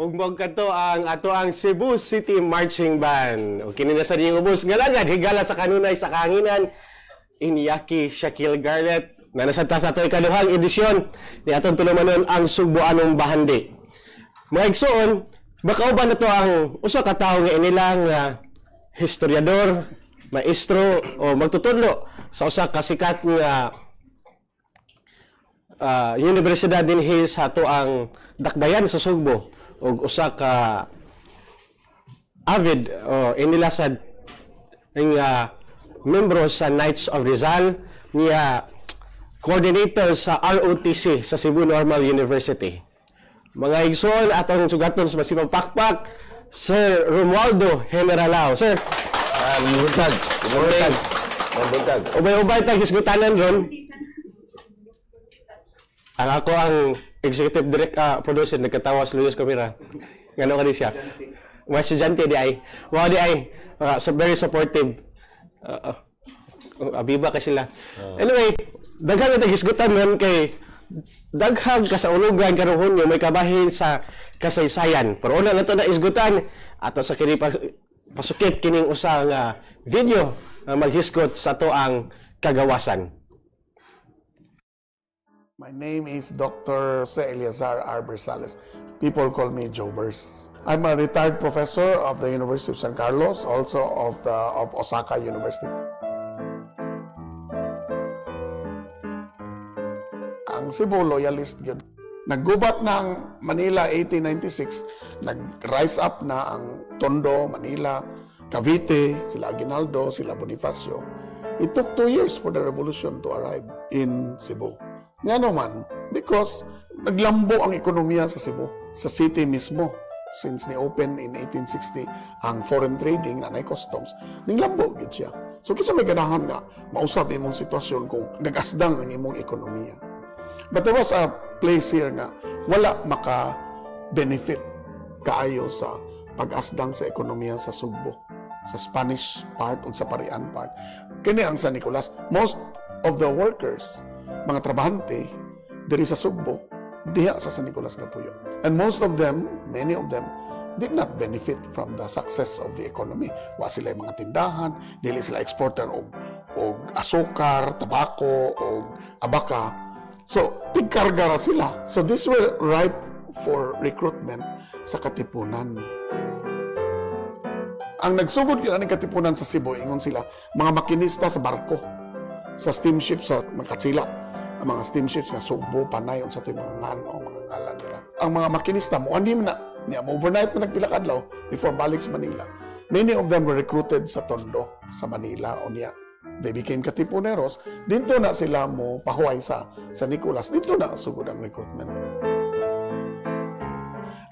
ug magkanto ang ato ang Cebu City Marching Band. O kini na sa diyong ubos nga langad higala sa kanunay sa kahanginan Inyaki Shaquille Garrett na nasanta sa ato ikaduhang edisyon ni atong tulumanon ang Sugboanong Bahandi. Mga igsoon, baka uban na to ang usa ka tawo nga inilang historiador, maestro o magtutudlo sa usa ka sikat nga universidad dinhi sa ato ang dakbayan sa Sugbo ug usa ka avid o inilasad nga membro sa Knights of Rizal niya coordinator sa ROTC sa Cebu Normal University. Mga igsoon atong sugaton sa masipag pakpak Sir Romualdo Generalao. Sir, buntag. Buntag. ubay-ubay tag hisgutanan ron. Ang ako ang executive producer nagkatawa sa Luis Camera. Ngano ka di siya? Mga estudyante di ay. Wow di ay. So very supportive. Abiba ka sila. Anyway, daghang na hisgutan nun kay daghang kasaulugan karong hunyo may kabahin sa kasaysayan. Pero una lang ito na isgutan ato sa kini pasukit kining usa nga video na maghisgot sa to ang kagawasan. My name is Dr. Jose Eliazar R. Bersales. People call me Jobers. I'm a retired professor of the University of San Carlos, also of Osaka University. Ang Cebu loyalist yun. Naggubat ng Manila 1896, nag-rise up na ang Tondo, Manila, Cavite, sila Aguinaldo, sila Bonifacio. It took 2 years for the revolution to arrive in Cebu. Nga naman, because naglambo ang ekonomiya sa Cebu, sa city mismo. Since ni-open in 1860 ang foreign trading na customs, ninglambo gid siya. So kisa may ganahan nga, mausap imong sitwasyon kung nagasdang ang imong ekonomiya. But there was a place here nga, wala maka-benefit kaayo sa pag-asdang sa ekonomiya sa Sugbo, sa Spanish part o sa Parian part. Kini ang San Nicolas, most of the workers, mga trabahante, diri sa Sugbo, diha sa San Nicolas Gatuyo. And most of them, many of them, did not benefit from the success of the economy. Wa sila mga tindahan, dili sila exporter og asukar, tabako, og abaka. So, tigkarga ra sila. So, this were ripe for recruitment sa katipunan. Ang nagsugod yun ang katipunan sa Cebu, ingon sila, mga makinista sa barko, sa steamship sa Makatsila, ang mga steamships nga Sugbo, Panay, sa ito mga ngalan nila. Ang mga makinista mo, hindi na, overnight mo nagpila kadlaw before balik sa Manila. Many of them were recruited sa Tondo, sa Manila, o niya. They became katipuneros. Dito na sila mo pahuay sa Nicolas. Dito na sugod ang recruitment.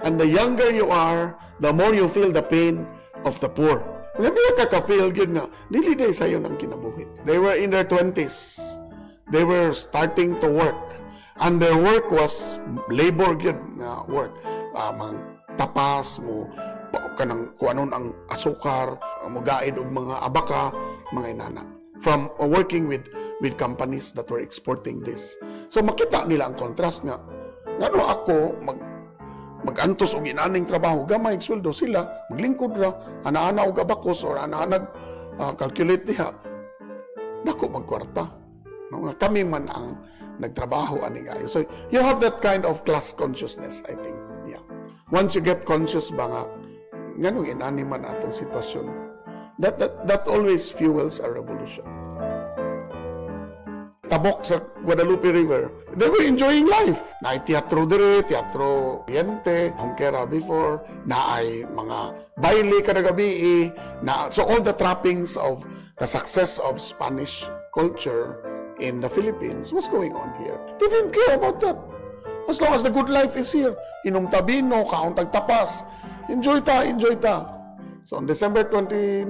And the younger you are, the more you feel the pain of the poor. Kung hindi ka ka-feel, yun nga, dili day sa'yo ng kinabuhi. They were in their 20s. They were starting to work. And their work was labor good na work. Mga tapas mo, kanang kuanon ang asukar, magaid og mga abaka, mga inana. From working with companies that were exporting this. So makita nila ang contrast nga. Ngano ako magantos og inaning trabaho, gamay sweldo sila, maglingkod ra, ana-ana og abakos or ana-ana calculate diha. Dako magkwarta. No, kami man ang nagtrabaho ani gayo. So you have that kind of class consciousness, I think. Yeah. Once you get conscious ba nga ngano inani man atong sitwasyon, that always fuels a revolution. Tabok sa Guadalupe River, they were enjoying life. Naay teatro dire, teatro Oriente, Hongkera before, naay mga baile kada gabi, so all the trappings of the success of Spanish culture in the Philippines was going on here. They didn't care about that. As long as the good life is here, inom tabino, kaon tapas, enjoy ta. So on December 29,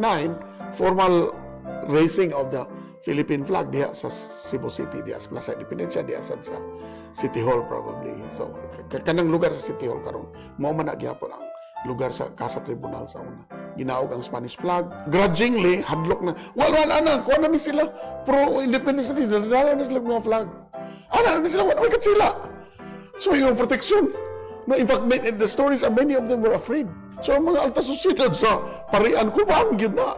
formal raising of the Philippine flag diha sa Cebu City, diha sa Plaza Independencia, diha sa City Hall probably. So kanang lugar sa City Hall karon, mao man na gyapon ang lugar sa Casa Tribunal sa una. Ginaog ang Spanish flag. Grudgingly, hadlok na. Wala na, kuha na ni sila. Pro-independence na nila. Dala na sila mga flag. Ana na sila, wala ka sila. So yung proteksyon. No, in fact, the stories are many of them were afraid. So, ang mga alta susidad sa parian, kubang yun na.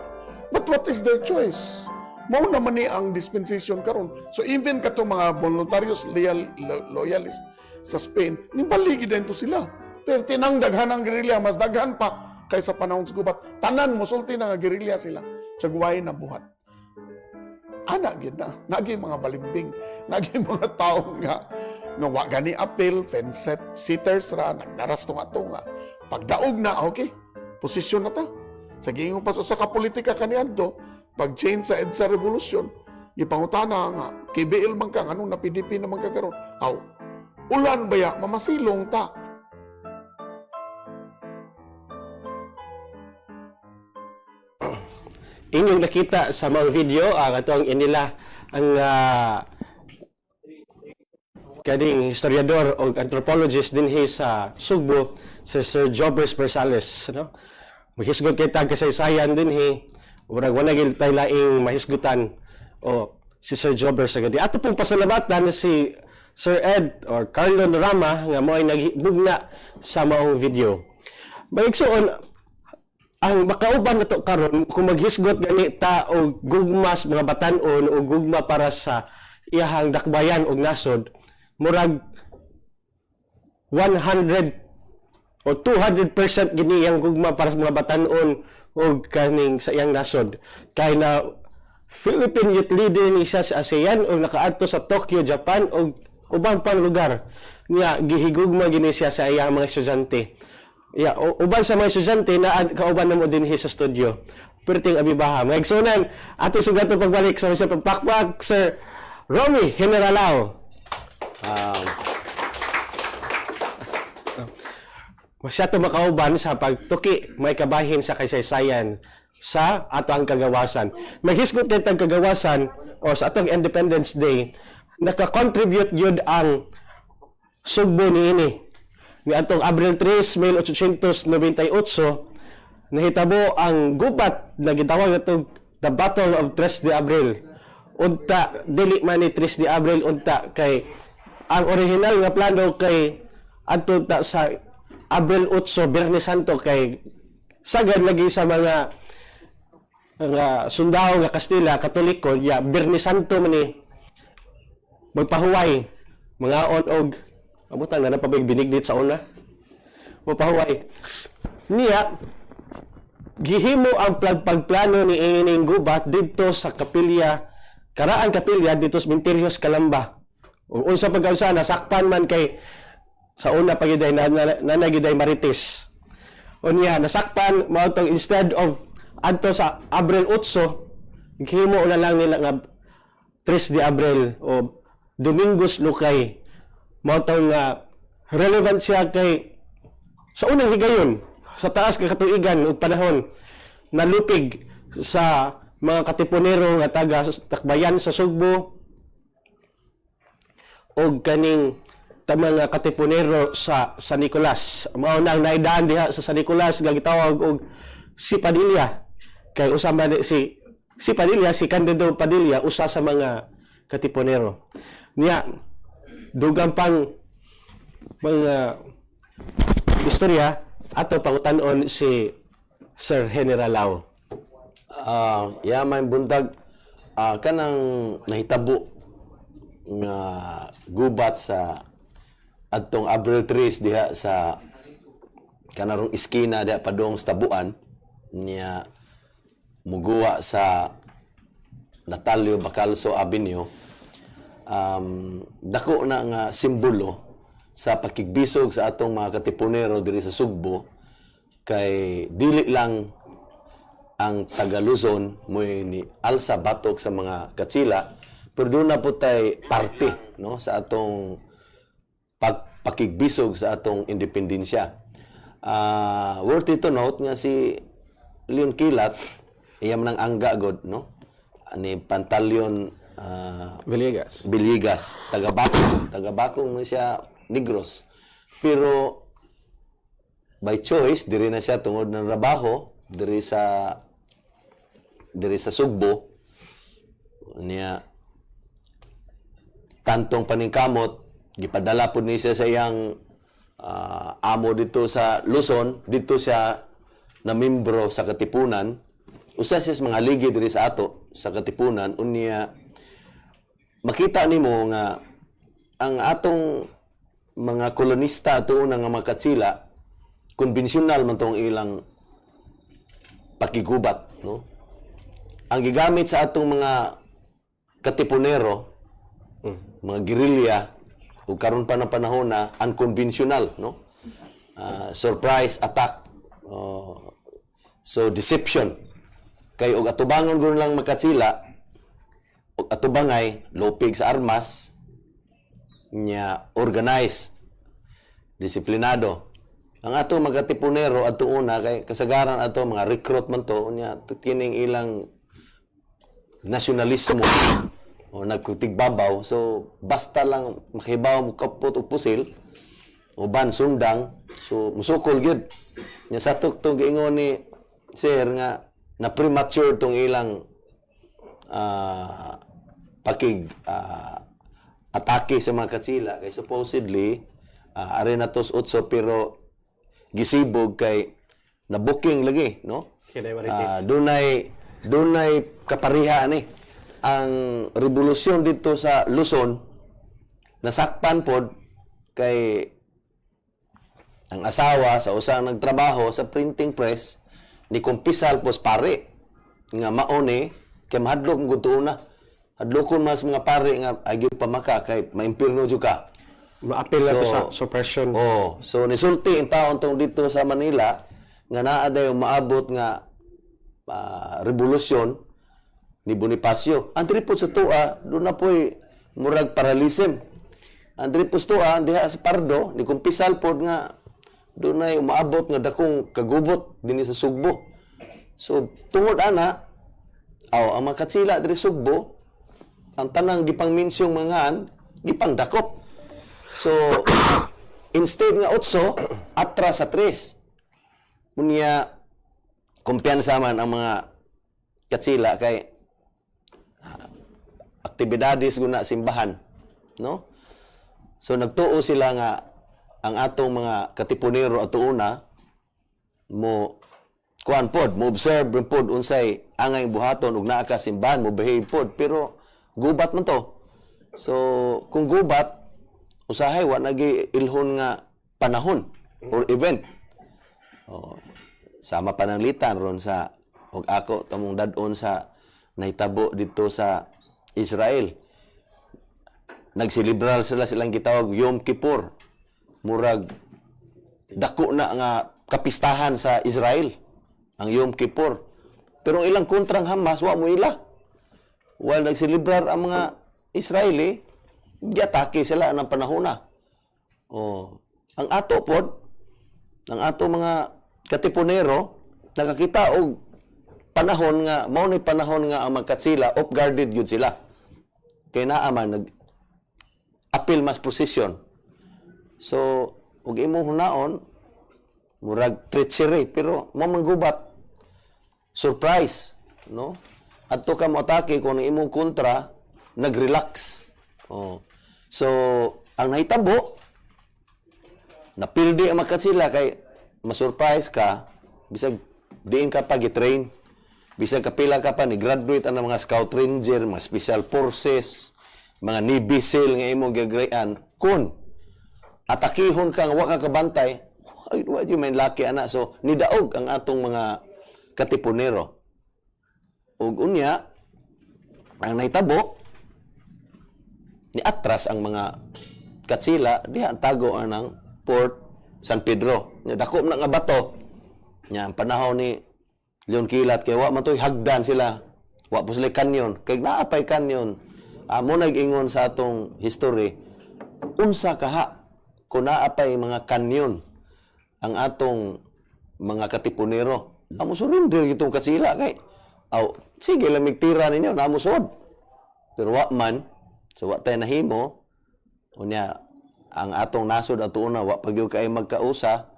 But what is their choice? Mao naman ni ang dispensation karon. So, even kato mga voluntarios loyalist sa Spain, nibaligi din to sila. Pero tinang daghan ang gerilya, mas daghan pa kaysa panahon sa gubat. Tanan, musulti na nga gerilya sila. Tsagway na buhat. Ana, gid na. Naging mga balimbing. Naging mga tao nga wa gani apel, fence sitters ra, nagnaras-tunga-tunga. Pagdaog na, okay, posisyon na ta. Sa gingong paso sa kapolitika kaniadto, pag-change sa EDSA revolution, ipangutana nga, KBL man ka, anong na PDP naman kagaroon? Aw, ulan ba ya? Mamasilong ta. Inyong nakita sa mga video, katong inila ang kading historiador o anthropologist din sa Sugbo, si Sir Jobers Bersales. No? Mahisgot kay tag kasaysayan din murag wala gid tay laing mahisgutan o si Sir Jobers agad. Ato pong pasalamatan si Sir Ed or Carlo Norama nga mo ay naghigugna sa maong video. Maigsoon ang makauban nato karon kung maghisgot gani ta og gugmas mga batan-on o gugma para sa iyahang dakbayan og nasod, murag 100 o 200% gini yang gugma para sa mga batan-on o kaning sa iyang nasod. Kay na Philippine Youth Leader ni siya sa ASEAN o nakaadto sa Tokyo, Japan o ubang pang lugar nga gihigugma gini siya sa iyang mga estudyante. Uban sa mga estudyante na kauban na mo din sa studio. Perting abibaha. Mga igsunan, ato sugato pagbalik sa mga pagpakpak, Sir Romy Generalao. Masyato makauban sa pagtuki may kabahin sa kasaysayan sa atong kagawasan. Maghisgot kay tag kagawasan o sa atong Independence Day, naka-contribute yun ang Sugbo niini. Ni atong Abril 3, 1898, nahitabo ang gubat na gitawag atong the Battle of 3 de Abril. Unta dili man ni 3 de Abril unta kay ang original nga plano kay adto ta sa Abril 8, Biyernes Santo, kay sagad lagi sa mga sundao nga Kastila, Katoliko, Biyernes Santo man ni magpahuway mga og amutan na pabig binigdit sa una. Mapahuway. Niya, gihimo ang pagplano ni ining gubat dito sa kapilya, karaan kapilya dito sa Minterios, Calamba. Unsa pagkausa, nasakpan man kay sa una pagiday nanagiday Marites. O niya, nasakpan, mautong instead of adto sa Abril 8, gihimo na lang nila nga 3 de Abril o Domingos Lucay. Mautong relevant siya kay sa unang higayon sa taas ka katuigan ug panahon nalupig sa mga katipunero nga taga takbayan sa Sugbo ug kaning mga katipunero sa San Nicolas. Mao nang naidaan diha sa San Nicolas nga gitawag og si Padilla, kay usama si Padilla, si Candido Padilla, usa sa mga katipunero niya. Dugang pang mga istorya ato pangutan-on si Sir General Lau. May buntag kanang nahitabo nga gubat sa adtong Abril 3 diha sa kanarong iskina diha padung sa tabuan niya muguwa sa Natalio Bacalso Avenue. Dako na nga simbolo sa pakigbisog sa atong mga katipunero diri sa Sugbo, kay dili lang ang taga Luzon mo ni alsa batok sa mga katsila, pero doon na po tay parte no sa atong pakigbisog sa atong independensya. Worth it to note nga si Leon Kilat iya man ang angga god no ani Pantaleon Villegas, taga-Bakong man siya, Negros. Pero by choice diri na siya tungod ng trabaho diri sa Sugbo niya tantong paningkamot gipadala pud ni siya sa iyang amo dito sa Luzon, dito siya na membro sa Katipunan. Usa siya sa mga ligi diri sa ato sa Katipunan, unya makita nimo nga ang atong mga kolonista ato nga mga Katsila, konbensyonal man tong ilang pakigubat, no? Ang gigamit sa atong mga Katipunero, mga gerilya, ug karon pa na panahon na unconventional, no? Surprise attack. So deception. Kay og atubangon gud lang makatsila, og atubangay lopig sa armas, nya organized, disiplinado. Ang ato mga Katipunero ato una kay kasagaran ato mga recruit man to nya tining ilang nasyonalismo o nagkutigbabaw. So basta lang makibaw mo kapot og pusil uban sundang, so musukol gyud nya sa to giingon ni sir nga na premature tong ilang atake sa mga Katsila kay supposedly are na tos 8 pero gisibog kay na booking lagi, no? Dunay kapariha ni ang revolusyon dito sa Luzon nasakpan pod kay ang asawa sa usang nagtrabaho sa printing press ni kumpisal pos pare nga maone kay mahadlok ng gutuuna. Hadlokon mas mga pare nga agyo pamaka kay maimpirno jud ka. Ma-appeal na to sa suppression. So nisulti ang taon tong dito sa Manila nga naa day maabot nga revolusyon ni Bonifacio. Ang tripod sa tua, doon na po'y murag paralism. Ang tripod sa tua, diha sa Pardo, ni kumpisal pod nga doon ay umaabot nga dakong kagubot din sa Sugbo. So, tungod ana, ang mga Katsila diri Sugbo, ang tanang gipang minsyong mangaan, gipang dakop. So, instead nga 8, atras sa 3. Unya, kumpiyansa man ang mga Katsila kay aktibidades guna simbahan, no? So nagtuo sila nga ang atong mga Katipunero ato una mo kuan pod, mo observe pod unsay angay buhaton ug naa ka simbahan, mo behave pod, pero gubat man to. So kung gubat usahay wa nagi ilhon nga panahon or event. Sama pananglitan ron sa og ako tamong dadon sa nahitabo dito sa Israel. Nagsilibral sila silang gitawag Yom Kippur. Murag dako na nga kapistahan sa Israel ang Yom Kippur. Pero ang ilang kontrang Hamas wa mo ila. While nagsilibrar ang mga Israeli, giatake sila ng panahona. Ang ato pod, ang ato mga Katipunero nakakita og panahon nga mao ni panahon nga ang mga Katsila off guarded gyud sila. Kay naa man nag appeal mas position. So ug imo hunaon murag treachery pero mao man gubat. Surprise, no? Adto ka mo atake kung ang imong kontra nagrelax. So ang nahitabo napildi ang mga Katsila kay masurprise ka, bisag diin ka pa gitrain, bisag kapila ka pa ni graduate ang mga scout ranger, mga special forces, mga Navy SEAL nga imong gigrayan, kun atakihon ka nga wa ka kabantay, ay wa di man laki ana. So nidaog ang atong mga Katipunero. Ug unya ang nahitabo ni atras ang mga Katsila diha tago anang Port San Pedro. Dako na nga bato. Nya ang panahon ni Leon Kilat kay wa man toy hagdan sila. Wa po sila kanyon. Kay naapay kanyon. Mo nag-ingon sa atong history. Unsa kaha kung naapay mga kanyon ang atong mga Katipunero. Amo surrender gitong Katsila kay sige lang migtira ninyo na musod. Pero wa man, so wa tay nahimo. Unya ang atong nasod ato una wa pagyud kay magkausa.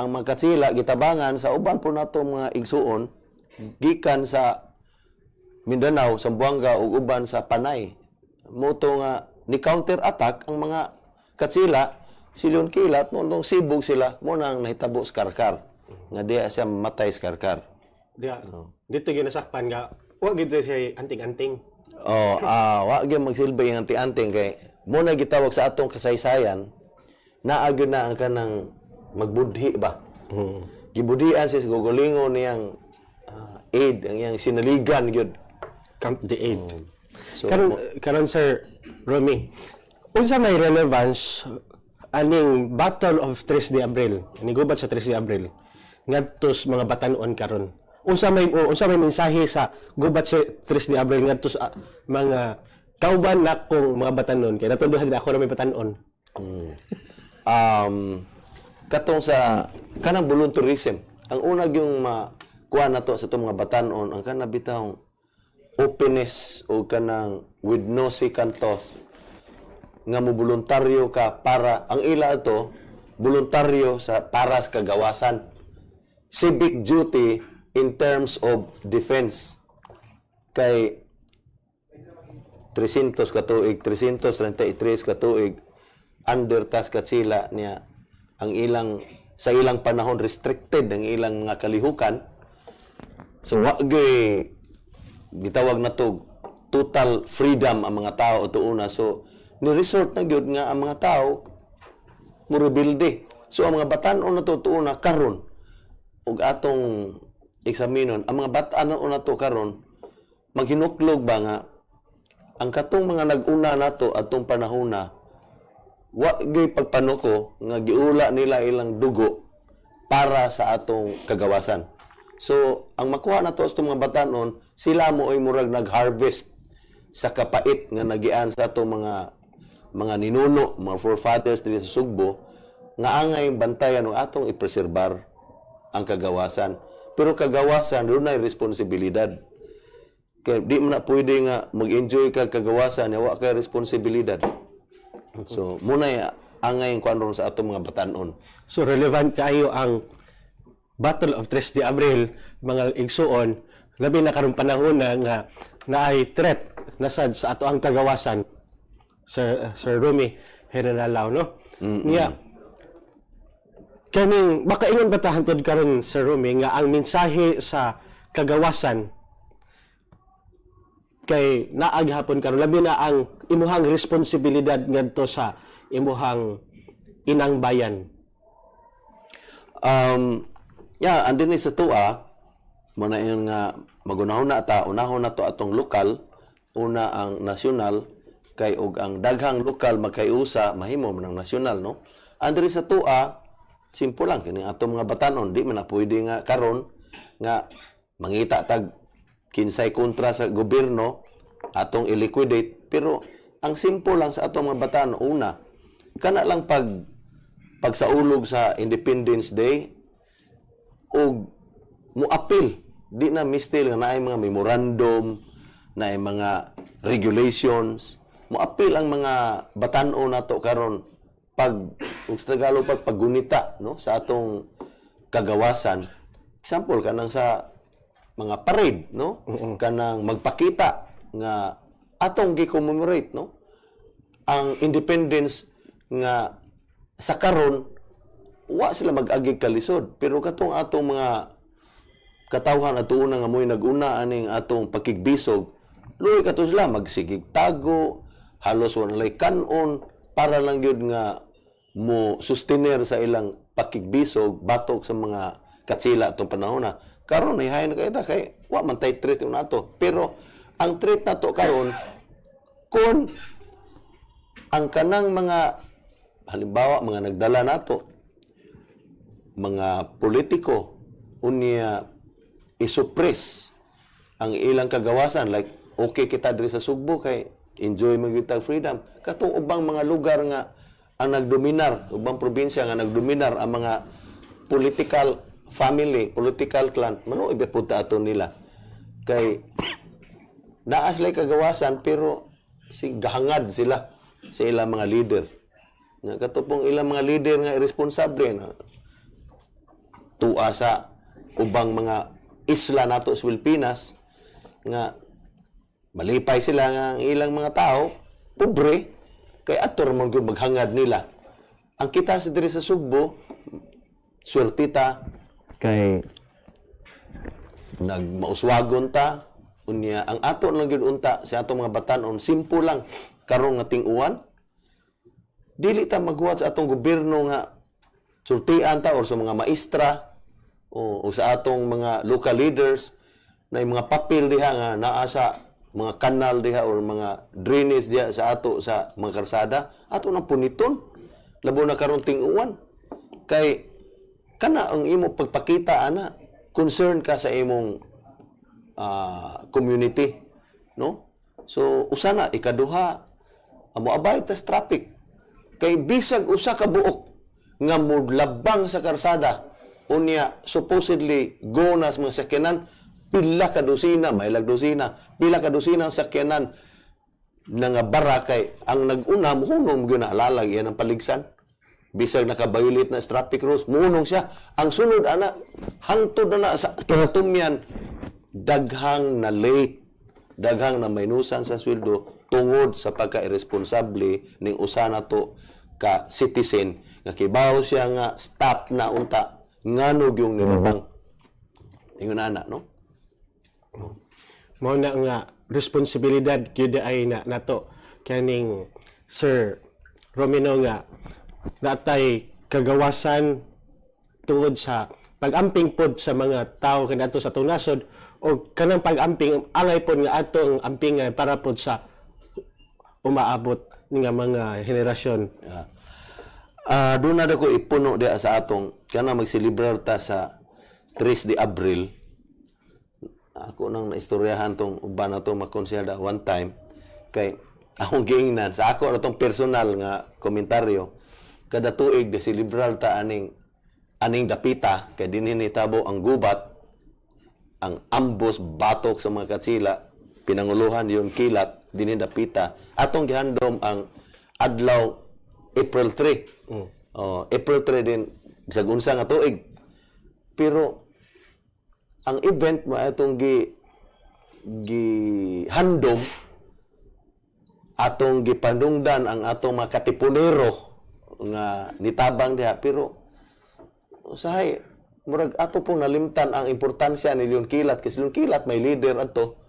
Ang mga Katsila gitabangan sa uban po nato mga igsuon gikan sa Mindanao, Zamboanga ug uban sa Panay. Moto nga ni counter attack ang mga Katsila Silyon Kilat nung sibog sila mo nang nahitabo sa karkar nga diya siya matay sa karkar. Diya. Dito ginasakpan nga wa gid siya anting-anting. Oh, wa gyud magsilbi ang anti-anting kay mo na gitawag sa atong kasaysayan naa gyud na ang kanang magbudhi ba. Gibudhian siya sa gugulingon niyang aid ang iyang sinaligan gyud. Camp the Aid. So Karon Sir Romy, unsa may relevance aning Battle of 3 de Abril, ni gubat sa 3 de Abril ngadto sa mga batan-on karon? Unsa may mensahe sa gubat sa 3 de Abril ngadto sa mga kauban na kong mga batan-on kay natuduhan ako na may batan-on. Katong sa kanang volunteerism, ang una yung makuha na to sa itong mga batanon, ang kanang bitawng openness o kanang with no second thought nga mo voluntaryo ka para ang ila ito voluntaryo sa para sa kagawasan, civic duty in terms of defense. Kay 300 ka tuig, 333 ka tuig under task kat sila niya ang ilang sa ilang panahon restricted ang ilang mga kalihukan. So wa gitawag na to total freedom ang mga tao o tuuna. So ni resort na gyud nga ang mga tao mo rebuilde. So ang mga batan-on na to tuuna karon ug atong eksaminon ang mga batan-on na to karon maghinuklog ba nga ang katong mga nag-una nato atong panahon na wa gyud pagpanuko nga giula nila ilang dugo para sa atong kagawasan. So ang makuha nato sa mga batanon sila mo ay murag nag-harvest sa kapait nga nagian sa atong mga ninuno, mga forefathers diri sa Sugbo nga angay bantayan og atong ipreserbar ang kagawasan. Pero kagawasan dunay responsibilidad. Kaya di mo na pwede nga mag-enjoy ka kagawasan wa kay responsibilidad. So muna angay kuan ron sa atong mga batanon. So relevant kayo ang Battle of 3 de Abril, mga igsuon, labi na karong panahon na nga naay threat nasad sa ato ang kagawasan. Sir Romy Herenalao, no? Nga kaning makaingon ba ta hantod karon Sir Romy nga ang mensahe sa kagawasan kay naag hapon karon labi na ang imuhang responsibilidad ngadto sa imuhang inang bayan. Andin ni sa tua mo na yun nga magunahon na ta unahon na to atong lokal, una ang nasyonal kay og ang daghang lokal magkayusa mahimo man ang nasyonal, no? Andri sa tua simple lang kini atong mga batanon di man na pwede nga karon nga mangita tag kinsay kontra sa gobyerno atong i-liquidate, pero ang simple lang sa atong mga batanon una kana lang pagsaulog sa Independence Day o muapil di na mistil nga naay mga memorandum naay mga regulations muapil ang mga batan-o nato karon pag sa Tagalog paggunita no sa atong kagawasan. Example kanang sa mga parade no kanang magpakita nga atong gi-commemorate no ang independence nga sa karon wa sila mag-agi kalisod, pero katong atong mga katawhan ato una nga moy nag-una aning atong pakigbisog luoy kato sila magsigig tago halos walay kanon para lang gyud nga mo sustainer sa ilang pakigbisog batok sa mga katsila atong panahon na karon ihayon na kayta kay wa man tay treat nato, pero ang treat nato karon kun ang kanang mga halimbawa mga nagdala nato mga politiko unya isuppress ang ilang kagawasan like okay kita diri sa Sugbo kay enjoy magitag freedom katong ubang mga lugar nga ang nagdominar ubang probinsya nga nagdominar ang mga political family political clan manuoy ba pud aton nila kay naa sila kagawasan pero gahangad sila sa ilang mga leader nga katupong ilang mga leader nga irresponsable na tua sa ubang mga isla nato sa Pilipinas nga malipay sila nga ang ilang mga tao pobre kay ator man gyud maghangad nila ang kita sa diri sa Sugbo, swertita kay nagmauswagon ta unya ang ato lang gyud unta sa atong mga batan-on simple lang karon nga ting-uwan dili ta maghuwat sa atong gobyerno nga sultian ta or sa mga maestra o sa atong mga local leaders na yung mga papel diha nga naa sa mga kanal diha or mga drainage diha sa ato sa mga karsada ato nang puniton labo na karon ting-uwan kay kana ang imo pagpakita ana concern ka sa imong community no so usana ikaduha amo abay tas traffic kay bisag usa ka buok nga modlabang sa karsada unya supposedly go na sa mga sakyanan pila ka dosina may dosina pila ka dosina ang sakyanan na nga bara kay ang nag-una muhunom gyud na alalag yan ang paligsan bisag naka-violate na traffic rules muhunong siya ang sunod ana hangtod na sa kinatumyan daghang na late daghang na minusan sa sweldo tungod sa pagka-irresponsable ning usa na to ka citizen nga kibaw siya nga stop na unta nganog yung nilabang ingon ana no mao na nga responsibilidad gyud ay na nato kaning Sir Romino nga natay kagawasan tungod sa pag-amping pod sa mga tao kanato sa atong nasod o kanang pag-amping alay pod nga atong ampingan para pod sa umaabot nga mga henerasyon. Doon na ko ipuno diya sa atong kana magselebrar ta sa 3 de Abril. Ako nang naistoryahan tong uban na to makonsehal one time kay akong giingnan sa ako na tong personal nga komentaryo kada tuig de selebrar ta aning dapita kay dinhi nitabo ang gubat ang ambos batok sa mga katsila pinanguluhan yung kilat dinhi dapita atong gihandom ang adlaw April 3 April 3 din sa unsa nga tuig pero ang event mo atong handom atong gipandungdan ang atong mga katipunero nga nitabang diha pero usahay murag ato pong nalimtan ang importansya ni Leon Kilat kasi Leon Kilat may leader ato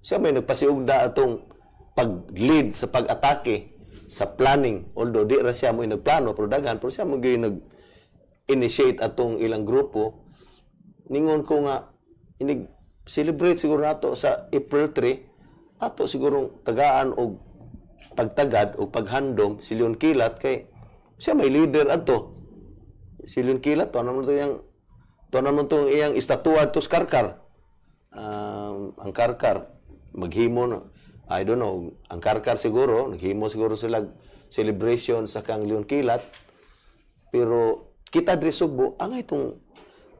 siya may nagpasiugda atong pag-lead sa pag-atake sa planning although di ra siya mo nagplano pero daghan pero siya mo nag-initiate atong ilang grupo ningon ko nga inig celebrate siguro nato sa April 3 ato sigurong tagaan og pagtagad o paghandom si Leon Kilat kay siya may leader ato si Leon Kilat to naman to iyang istatwa to Karkar ang Karkar maghimo no I don't know ang Karkar siguro naghimo siguro sila celebration sa kang Leon Kilat pero kita diri Sugbo ang itong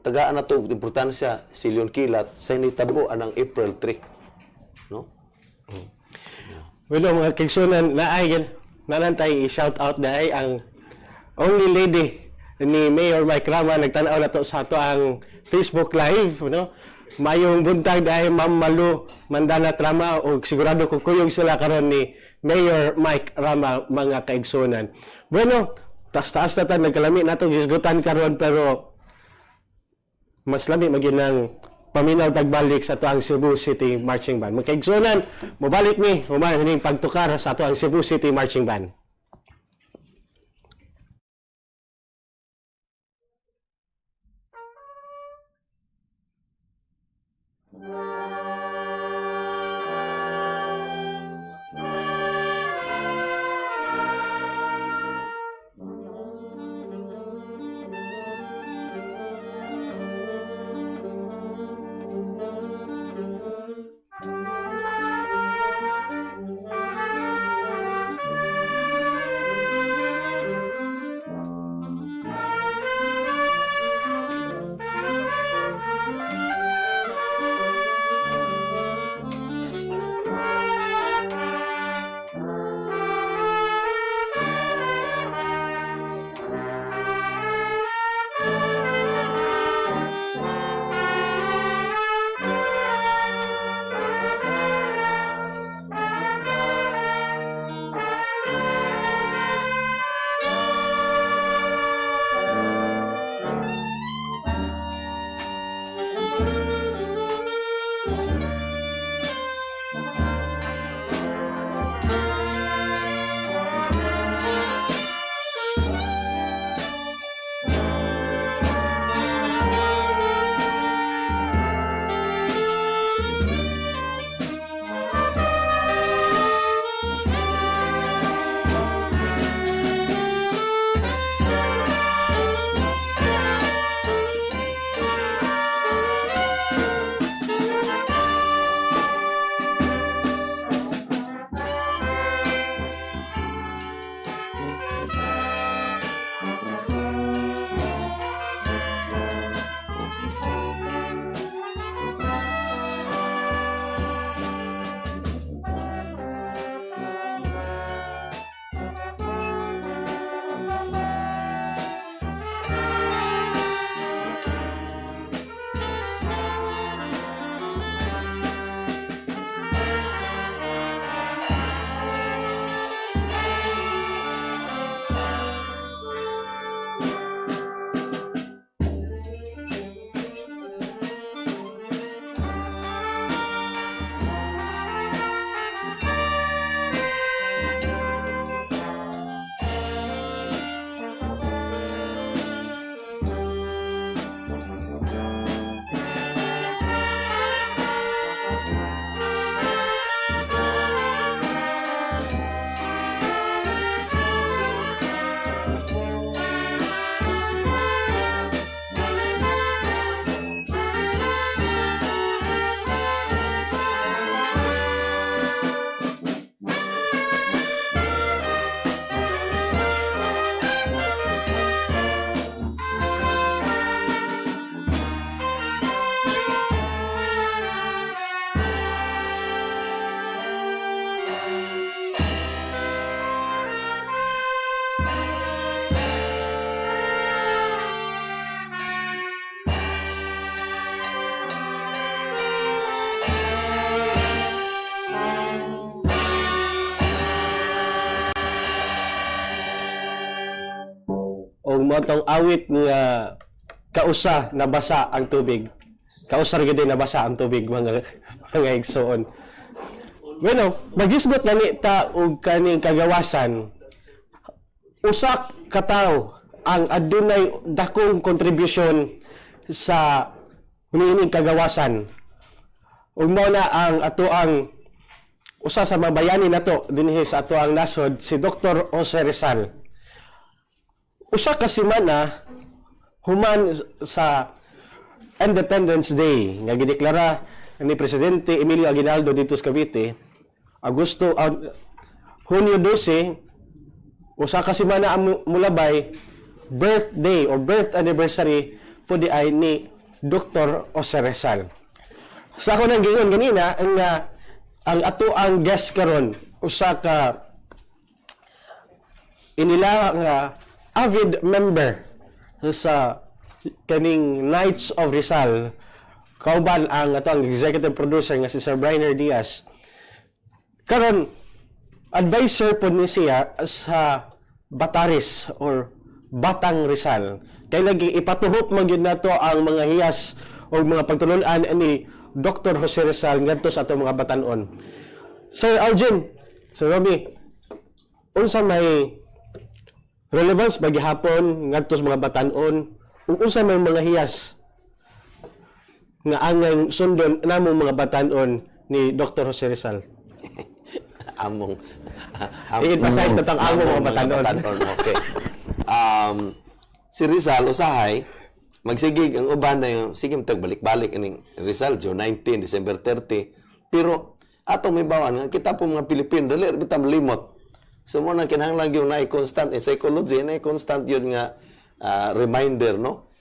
tagaan na to importansya si Leon Kilat sa nitabo anang April 3 no Well, mga kigsunan na ay nanantay i-shout out na ay ang only lady ni Mayor Mike Rama nagtanaw na to sa ato ang Facebook Live, no? Mayong buntag dahil Ma'am Malu Mandanat Rama o sigurado ko kuyog sila karon ni Mayor Mike Rama mga kaigsunan. Bueno, taas-taas na ta nagkalami nato gisgutan karon pero mas lami maginang paminaw tagbalik sa ato ang Cebu City Marching Band. Mga kaigsunan, mobalik ni humaning pagtukar sa ato ang Cebu City Marching Band. o motong awit nga kausa nabasa ang tubig. Kausa rin din nabasa ang tubig mga igsoon. Bueno, magisgot gani ta og kaning kagawasan. Usa ka tawo ang adunay dakong kontribusyon sa niining kagawasan. Ug mao na ang ato ang usa sa mga bayani nato dinhi sa ato ang nasod si Dr. Jose Rizal. Usa ka semana human sa Independence Day nga gideklara ni Presidente Emilio Aguinaldo dito sa Cavite, Hunyo 12, usa ka semana ang mulabay birthday or birth anniversary po di ay ni Dr. Jose Rizal. Sa ako nang gingon ganina ang ato ang guest karon usa ka inila nga avid member sa kaning Knights of Rizal, kauban ang ato ang executive producer nga si Sir Brainer Diaz. Karon advisor po ni siya sa Bataris or Batang Rizal. Kay lagi ipatuhop man gyud nato ang mga hiyas o mga pagtulon-an ni Dr. Jose Rizal ngadto sa ato mga batan-on. Sir Algin, Sir Robbie, unsa may relevance ba gihapon ngadto sa mga batan-on ug unsa may mga hiyas nga angay sundon namo mga batan-on ni Dr. Jose Rizal? Among I-emphasize na tang among mga batan-on. Okay. Si Rizal usahay magsigig ang uban na yung sige balik-balik ining Rizal June 19 December 30 pero atong may bawaan nga kita po mga Pilipino dali kita limot. So mo na kinahanglan gyud na constant in psychology na constant yun nga reminder no.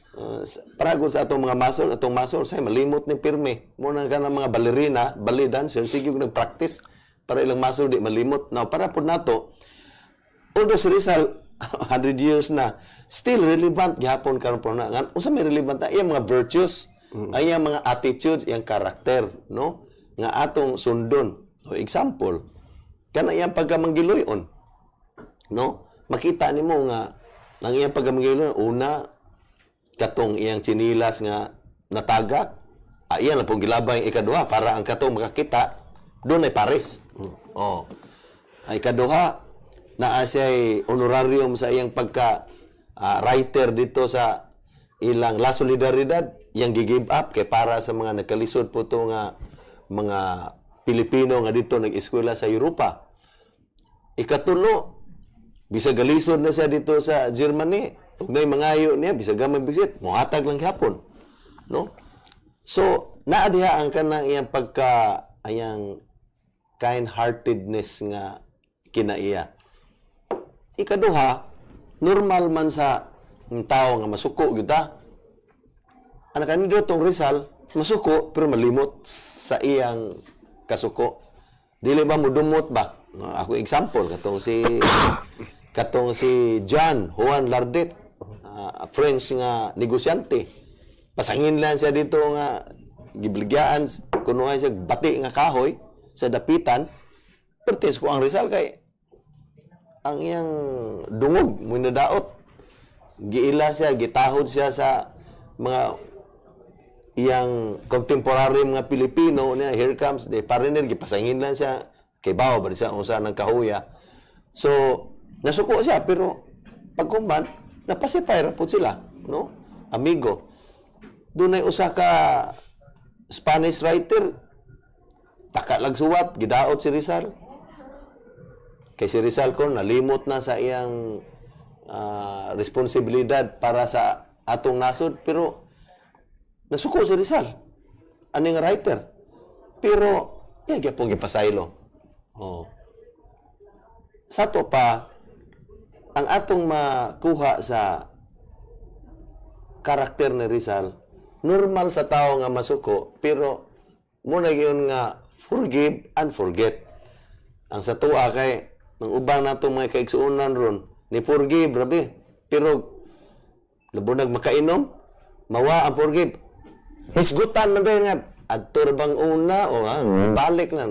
Paragod sa atong mga atong muscle say malimot ni pirme. Mo na kana mga ballerina, ballet dancer sige og nag-practice para ilang muscle di malimot. Now para pud nato although si Rizal 100 years na still relevant gyapon karon po na. Unsa may relevant na iyang mga virtues, iyang mga attitudes, iyang karakter, no? Nga atong sundon. So, example, kana iyang pagkamanggiloyon, no? Makita nimo nga ang iyang pagkamanggiloyon una katong iyang chinilas nga natagak, iyan lang pong gilabay ikaduha para ang katong makakita doon ay pares. Oh. Ay ikaduha naa siya'y honorarium sa iyang pagka writer dito sa ilang La Solidaridad, yang gi-give up kay para sa mga nagkalisod po to nga mga Pilipino nga dito nag-eskwela sa Europa. Ikatulo, bisag galisod na siya dito sa Germany. Ug may mangayo niya bisag gamay bisit, mohatag lang gyapon. No? So, naa diha ang kanang iyang pagka ayang kind-heartedness nga kinaiya. Ikaduha, normal man sa tao nga masuko gyud ta. Ana kanido tong Rizal, masuko pero malimot sa iyang kasuko. Dili ba mudumot ba? Ako example katong si Juan Lardet, French nga negosyante. Pasangin lang siya dito nga gibligyan kuno siya bati nga kahoy sa dapitan. Pertis ko ang Rizal kay ang iyang dungog mo nadaot. Giila siya, gitahod siya sa mga iyang contemporary mga Pilipino na here comes the foreigner, gipasangin lang siya kay bawo ba siya unsa ng kahuya. So nasuko siya pero pagkumban napasipay ra pud sila, no? Amigo. Dunay usa ka Spanish writer takalag suwat gidaot si Rizal. Kay si Rizal ko nalimot na sa iyang responsibilidad para sa atong nasod pero nasuko si Rizal aning writer pero gyapon gipasaylo. Oh. Sato pa ang atong makuha sa karakter ni Rizal normal sa tao nga masuko pero muna gyud nga forgive and forget. Ang sa tuwa kay ang ubang natong mga kaigsuonan ron ni forgive rabi pero labunag makainom mawa ang forgive hisgutan man din nga adto bang una o balik na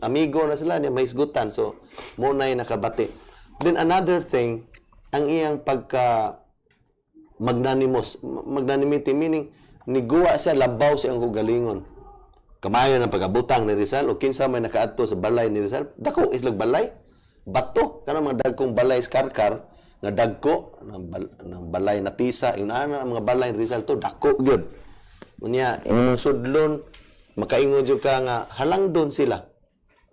amigo na sila niya may hisgutan so mo nay nakabati. Then another thing ang iyang pagka magnanimity, meaning niguwa siya labaw sa iyang kagalingon. Kamayo ng pagabutang ni Rizal o kinsa may nakaadto sa balay ni Rizal, dako islag balay, bato kana mga dagkong balay skarkar nga dagko ng balay na tisa, yung ana ang mga balay ni Rizal to dako gyud. Unya imong sudlon makaingon jud ka nga halangdon sila.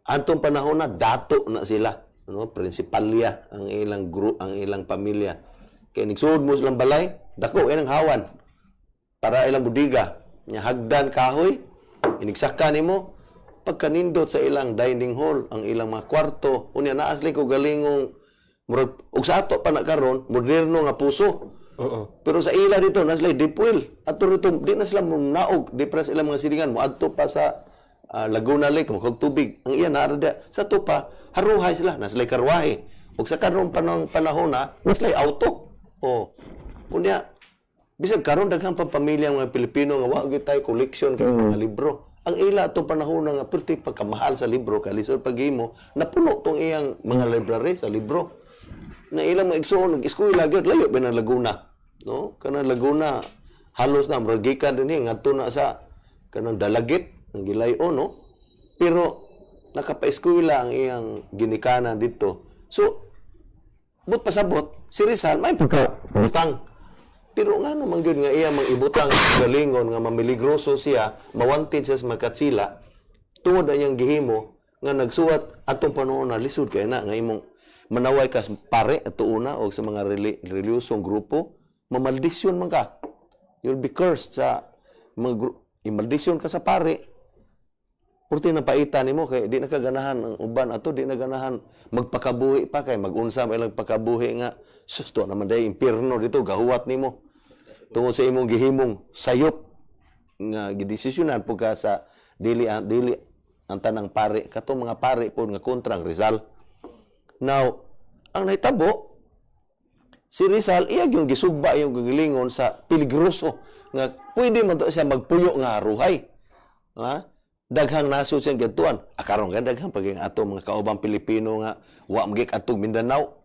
Antong panahon na dato na sila, no, prinsipalya ang ilang ang ilang pamilya. Kay nigsuod mo silang balay, dako ilang hawan para ilang budiga, nya hagdan kahoy, inigsaka nimo pagkanindot sa ilang dining hall, ang ilang mga kwarto, unya naas ko galingong murag ug sa ato pa na karon moderno nga puso. Pero sa ila dito naslay deep well. Ato rito di na sila naog, di pa sila mga silingan mo adto pa sa Laguna Lake mo kog tubig. Ang iya narada sa tupa haruhay sila naslay karwahe. Ug sa karon panahon na naslay auto. Unya bisag karon daghang pamilya mga Pilipino nga wa gyud tay collection kay mga libro. Ang ila atong panahon nga perti pagkamahal sa libro kay lisod paghimo napuno tong iyang mga library sa libro. Na ilang mga igsoon nag-eskwela gyud layo ba ng Laguna, no? Kanang Laguna halos na muragikan dinhi ngadto na sa kanang Dalagit ang gilayo, no? Pero nakapaeskwela ang iyang ginikanan dito. So but pasabot si Rizal may pagkabutang. Pero nga naman gyud nga iya mang ibutang galingon nga mamiligroso siya, mawanted siya sa Makatsila tungod na iyang gihimo nga nagsuwat atong panahon na lisod kay na nga imong manaway ka pare ato una o sa mga reliyosong grupo, mamaldisyon man ka. You'll be cursed sa mga imaldisyon ka sa pare. Purti na paitan nimo kay di na kaganahan ang uban ato, di na ganahan magpakabuhi pa kay mag-unsa ilang pakabuhi nga susto naman day impierno dito gahuwat nimo. Tungod sa imong gihimong sayop nga gidesisyonan pugka sa dili ang tanang pare katong mga pare pod nga kontrang Rizal. Now, ang naitabo, si Rizal, iya yung gisugba yung gilingon sa peligroso nga pwede man to siya magpuyo nga haruhay. Ha? Daghang nasod siyang gatuan. Akaron ka daghang paging ato mga kaubang Pilipino nga wa magik atong Mindanao.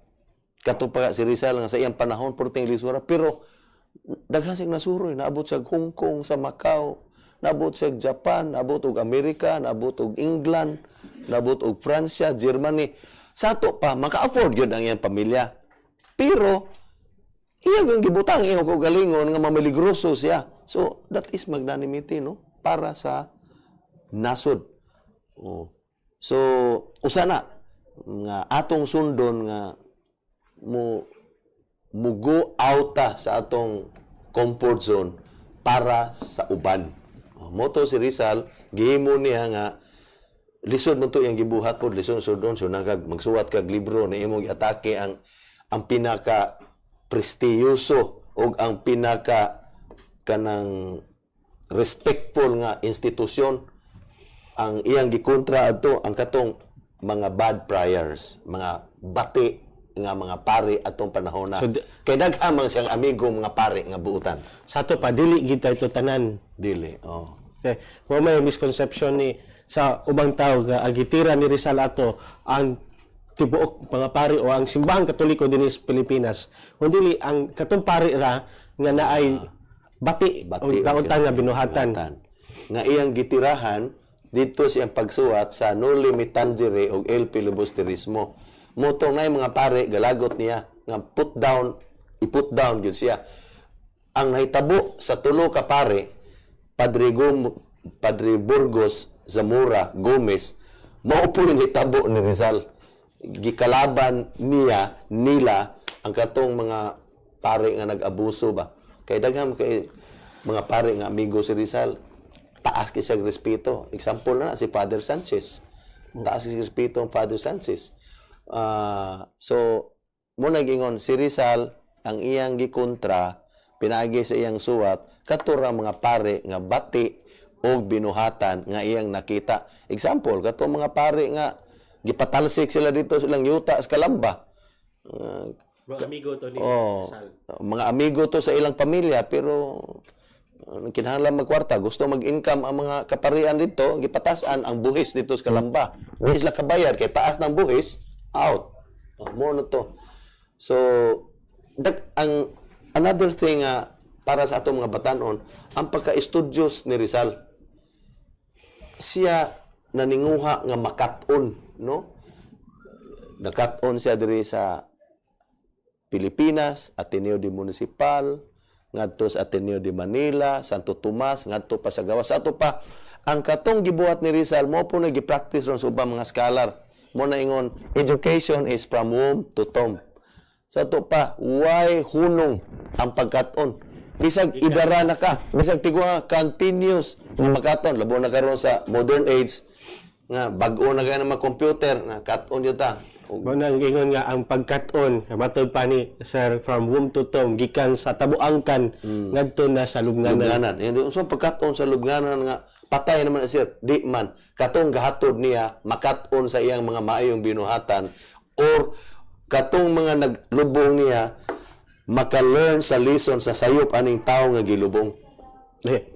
Kato pa si Rizal nga sa iyang panahon porting lisura pero daghang siyang nasuroy, naabot sa Hong Kong, sa Macau, naabot sa Japan, naabot og Amerika, naabot og England, naabot og Pransya, Germany. Sa ato pa, maka-afford yun ang iyang pamilya. Pero, iya yung gibutang iyong kagalingon nga mamiligroso siya. So, that is magnanimity, no? Para sa nasod. So, usana, nga atong sundon nga mugo outa sa atong comfort zone para sa uban. Moto si Rizal, gihimo niya nga lisod mo to yung gibuhat po, lisod sudon, so magsuwat kag libro na imong atake ang pinaka prestiyoso o ang pinaka kanang respectful nga institusyon ang iyang gikontra adto ang katong mga bad priors, mga bati nga mga pare atong panahon na. So, kay daghamang siyang amigo mga pare nga buutan. Sa ato pa dili gid ito tanan. Dili, Okay. May misconception ni sa ubang tao nga agitira ni Rizal ato ang tibuok mga pari o ang simbahang Katoliko dinhi sa Pilipinas. Kundi ang katong pari ra nga naay bati o kautan nga binuhatan. Nga iyang gitirahan dito siyang pagsuwat sa Noli Me Tangere o El Filibusterismo. Motong na mga pare galagot niya nga iput down gyud siya. Ang nahitabo sa tulo ka pare Padre Burgos Zamora Gomez mao po yung hitabo ni Rizal. Gikalaban nila ang katong mga pare nga nag-abuso ba. Kay daghang kay mga pare nga amigo si Rizal, taas kisag respeto. Example na si Father Sanchez. Taas kisag respeto ang Father Sanchez. So, mo nagingon si Rizal ang iyang gikontra pinagi sa iyang suwat katura mga pare nga bati o binuhatan nga iyang nakita. Example, kato mga pare nga gipatalsik sila dito silang yuta sa Kalamba. Mga amigo to ni Rizal. Mga amigo to sa ilang pamilya pero kinahanglan magkwarta, gusto mag-income ang mga kaparian dito, gipatasan ang buhis dito sa Kalamba. Isla kabayar kay taas ng buhis, out. Mo na to. So, ang another thing para sa atong mga batanon, ang pagka-estudyos ni Rizal. Siya naninguha nga makat-on, no? Nakat-on siya diri sa Pilipinas, Ateneo de Municipal, ngadto sa Ateneo de Manila, Santo Tomas, ngadto pa sa gawas. Sa ato pa, ang katong gibuhat ni Rizal, mo po na gi-practice ron sa ubang mga scholar. Mo na ingon, education is from womb to tomb. Sa ato pa, why hunong ang pagkaton? Bisag idara na ka, bisag tigwa continuous na pagkaton. Labo na karon sa modern age, nga bag-o na gaya ng mga computer, na cut-on yun ta. Mo nang ingon nga ang pagkat-on matod pa ni Sir from womb to tomb gikan sa tabuangkan ngadto na sa lubnganan. Lubnganan. Yan, so pagkaton sa lubnganan nga patay naman na sir, di man katong gahatod niya makaton sa iyang mga maayong binuhatan or katong mga naglubong niya maka-learn sa lesson sa sayop aning tao nga gilubong.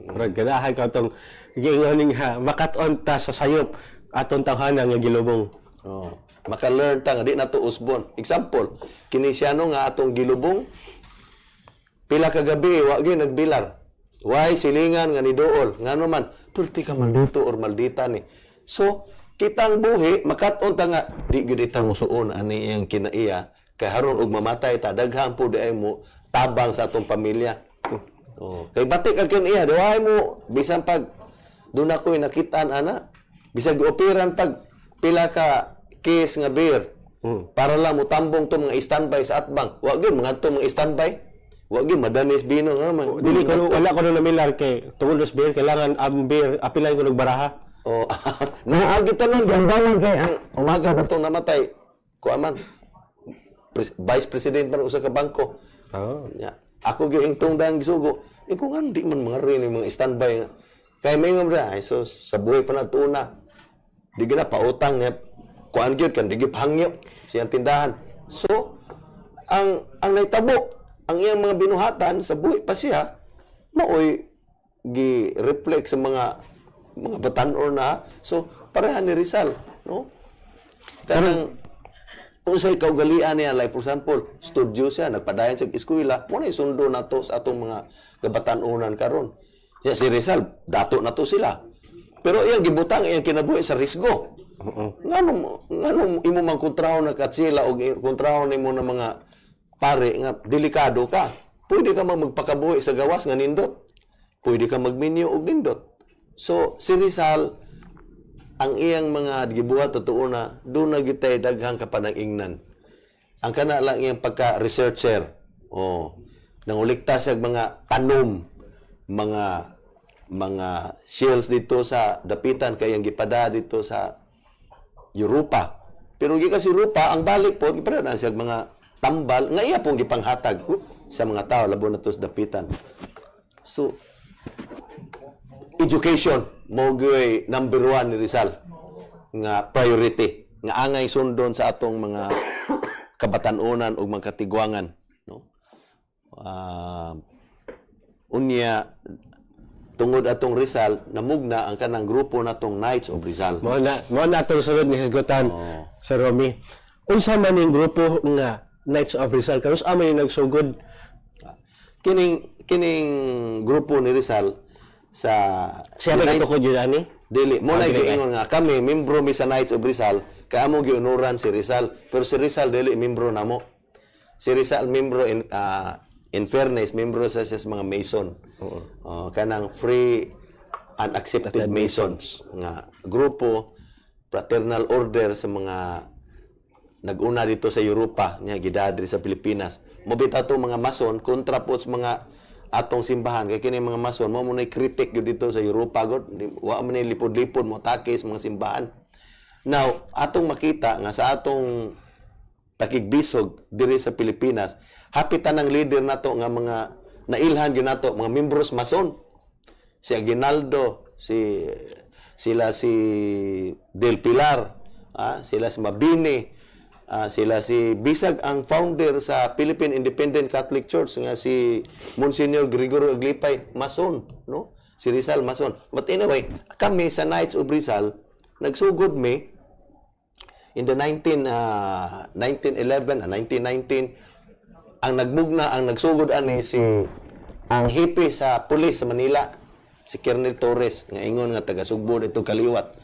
Murag ganahan ka itong giingon nga makat-on ta sa sayop atong tawhanan nga gilubong. Oh. Maka-learn ta nga di na to usbon. Example, Kinesiano nga atong gilubong pila ka gabi wa gyud nagbilar. Why silingan nga ni dool? Ngano man, purti ka maldito or maldita ni. So, kitang buhi makat-on ta nga di gyud itang musuon ani iyang kinaiya kay haron og mamatay ta daghan po di ay mo tabang sa atong pamilya. Oh, kay batik ang kinaiya, diway mo bisan pag doon ako'y nakitaan ana, bisag operan pag pila ka case nga beer para lang mo tambong to mga standby sa atbang. Wa gyud mga to mga standby. Wa gyud madanis bino nga man. Dili ko wala ko na milar kay tungod sa beer kailangan ang beer apilay ko nagbaraha. Oh, naagi tanon gambalan kay ang umaga na to namatay. Kuaman. Vice President man usa ka bangko. Oh. Ya. Ako gyud ingtong dang gisugo. Iko nga di man mga rin mga standby nga. Kay may nga bra, ay so sa buhay pa na tuna. Di gina pautang niya. Kuan gyud kan digi hangyo siyang tindahan. So ang naitabo ang iyang mga binuhatan sa buhi pa siya maoy gi-reflect sa mga batan-or na. So pareha ni Rizal, no? Kanang unsay kaugalian niya, like for example, studio siya nagpadayon sa eskwela, mo na isundo nato sa atong mga kabatan-unan karon. Siya si Rizal, dato na to sila. Pero iyang gibutang iyang kinabuhi sa risgo. Ngano imo man kontraho na katsila o kontraho nimo na mga pare nga delikado ka. Pwede ka magpakabuhi sa gawas nga nindot. Pwede ka magminyo og nindot. So si Rizal ang iyang mga gibuhat totoo na doon na gitay daghang kapanangingnan. Ang kana lang iyang pagka-researcher. Oh, nangulikta siya mga tanom, mga shells dito sa dapitan kay ang gipada dito sa Europa. Pero gikan sa Europa, ang balik po, gipada na siya mga tambal, nga iya pong gipanghatag sa mga tao, labo na to sa dapitan. So, education, mo gyud number 1 ni Rizal nga priority, nga angay sundon sa atong mga kabatan-unan o mga katigwangan. No? Unya, tungod atong Rizal, namugna ang kanang grupo natong Knights of Rizal. Mo na atong sulod ni hisgutan sa Romy. Unsa man ning grupo nga Knights of Rizal karon sa man nagsugod? Kining grupo ni Rizal sa Siya ba gitukod yun ani? Dili mo na giingon nga kami membro mi sa Knights of Rizal kay amo giunuran si Rizal pero si Rizal dili membro namo. Si Rizal membro in fairness membro sa mga Mason. Kanang free and accepted Masons nga grupo fraternal order sa mga nag-una dito sa Europa nya gidadri sa Pilipinas. Mobita to mga Mason kontra po sa mga atong simbahan kay kini mga Mason mo munay critic gyud dito sa Europa god wa man ni lipod-lipod mo atake sa mga simbahan. Now atong makita nga sa atong pakigbisog diri sa Pilipinas hapit tanang leader nato nga mga nailhan gyud nato mga membros Mason. Si Aguinaldo, sila si Del Pilar, sila si Mabini, sila si bisag ang founder sa Philippine Independent Catholic Church nga si Monsignor Gregorio Aglipay, Mason, no? Si Rizal Mason. But anyway, kami sa Knights of Rizal nagsugod mi in the 1911 and 1919 ang nagmugna, ang nagsugod ani si ang hipi sa pulis sa Manila, si Kernel Torres, nga ingon nga taga Sugbo dito kaliwat.